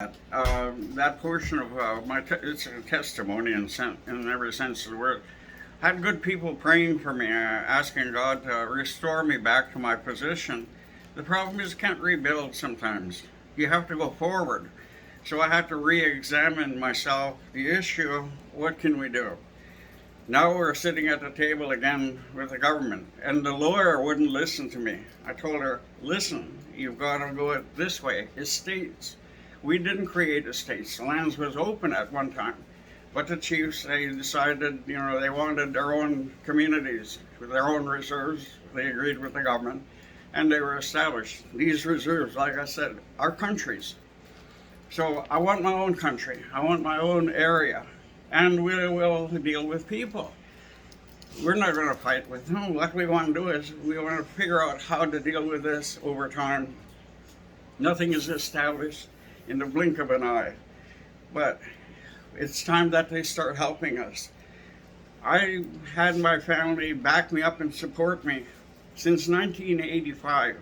That portion of it's a testimony in every sense of the word. I had good people praying for me, asking God to restore me back to my position. The problem is, you can't rebuild sometimes. You have to go forward. So I had to re-examine myself, the issue, what can we do? Now we're sitting at the table again with the government, and the lawyer wouldn't listen to me. I told her, listen, you've got to go it this way, estates. We didn't create estates. The lands was open at one time. But the chiefs, they decided, they wanted their own communities with their own reserves. They agreed with the government, and they were established. These reserves, like I said, are countries. So I want my own country. I want my own area. And we will deal with people. We're not going to fight with them. What we want to do is we want to figure out how to deal with this over time. Nothing is established in the blink of an eye. But it's time that they start helping us. I had my family back me up and support me since 1985.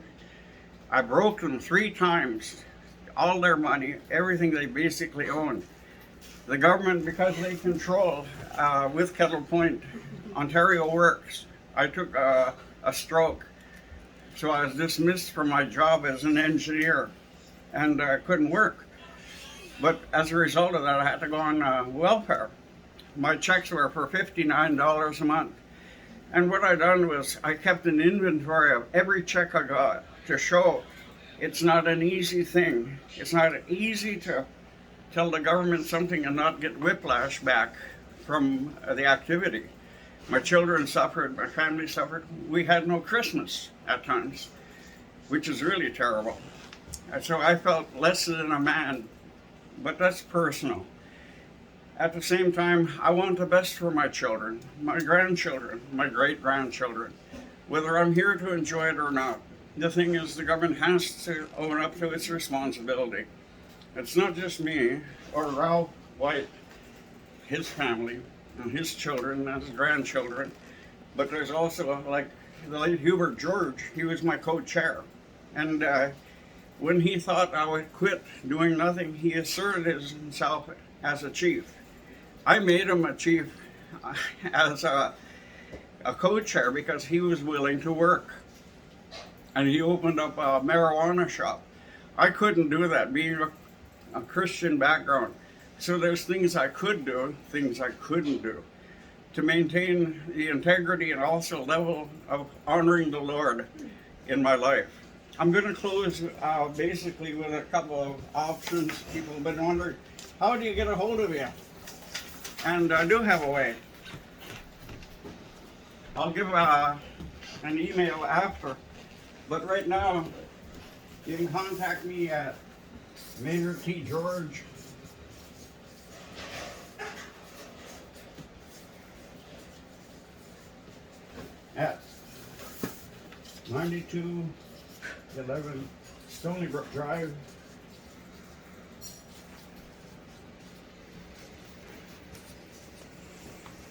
I broke them 3 times, all their money, everything they basically owned. The government, because they control with Kettle Point, Ontario Works, I took a stroke. So I was dismissed from my job as an engineer and I couldn't work. But as a result of that, I had to go on welfare. My checks were for $59 a month. And what I done was I kept an inventory of every check I got to show it's not an easy thing. It's not easy to tell the government something and not get whiplash back from the activity. My children suffered, my family suffered. We had no Christmas at times, which is really terrible. And so I felt less than a man, but that's personal. At the same time, I want the best for my children, my grandchildren, my great-grandchildren, whether I'm here to enjoy it or not. The thing is, the government has to own up to its responsibility. It's not just me or Ralph White, his family, and his children and his grandchildren, but there's also, like, the late Hubert George. He was my co-chair. And when he thought I would quit doing nothing, he asserted himself as a chief. I made him a chief as a co-chair because he was willing to work. And he opened up a marijuana shop. I couldn't do that, being a Christian background. So there's things I could do, things I couldn't do, to maintain the integrity and also level of honoring the Lord in my life. I'm going to close basically with a couple of options. People have been wondering, how do you get a hold of you? And I do have a way. I'll give an email after, but right now you can contact me at Maynard T. George at 9211 Stoney Brook Drive,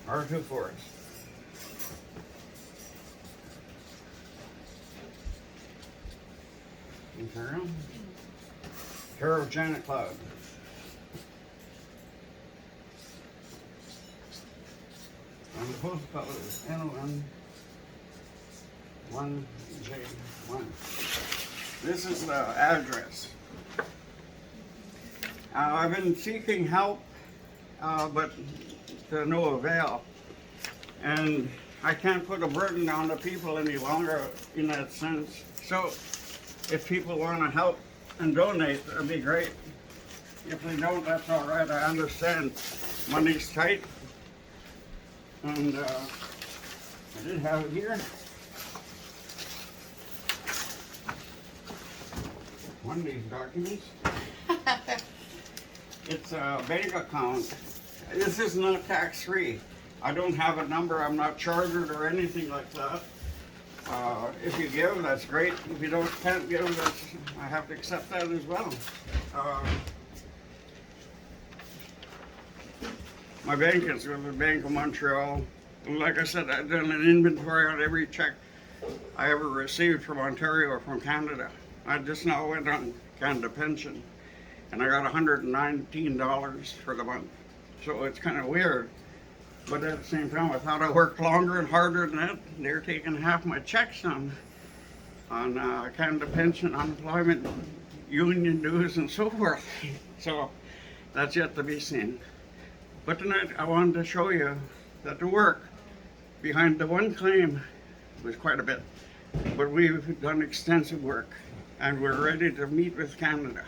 R2 Forest. Ontario. Care of Janet Cloud. And the postal code is NON1J1. This is the address. I've been seeking help, but to no avail. And I can't put a burden on the people any longer in that sense. So if people want to help and donate, that'd be great. If they don't, that's all right. I understand money's tight. And I did have it here. One of these documents. It's a bank account. This is not tax-free. I don't have a number. I'm not chartered or anything like that. If you give, that's great. If you can't give, I have to accept that as well. My bank is with the Bank of Montreal. Like I said, I've done an inventory on every check I ever received from Ontario or from Canada. I just now went on Canada Pension. and I got $119 for the month. So it's kind of weird. But at the same time, I thought I worked longer and harder than that. They're taking half my checks on Canada pension, unemployment, union dues, and so forth. So that's yet to be seen. But tonight I wanted to show you that the work behind the one claim was quite a bit. But we've done extensive work, and we're ready to meet with Canada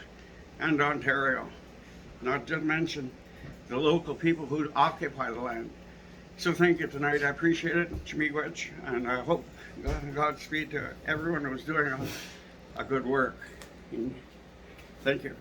and Ontario, not to mention the local people who occupy the land. So thank you tonight. I appreciate it, Chmiigwech, and I hope Godspeed to everyone who's doing a good work. Thank you.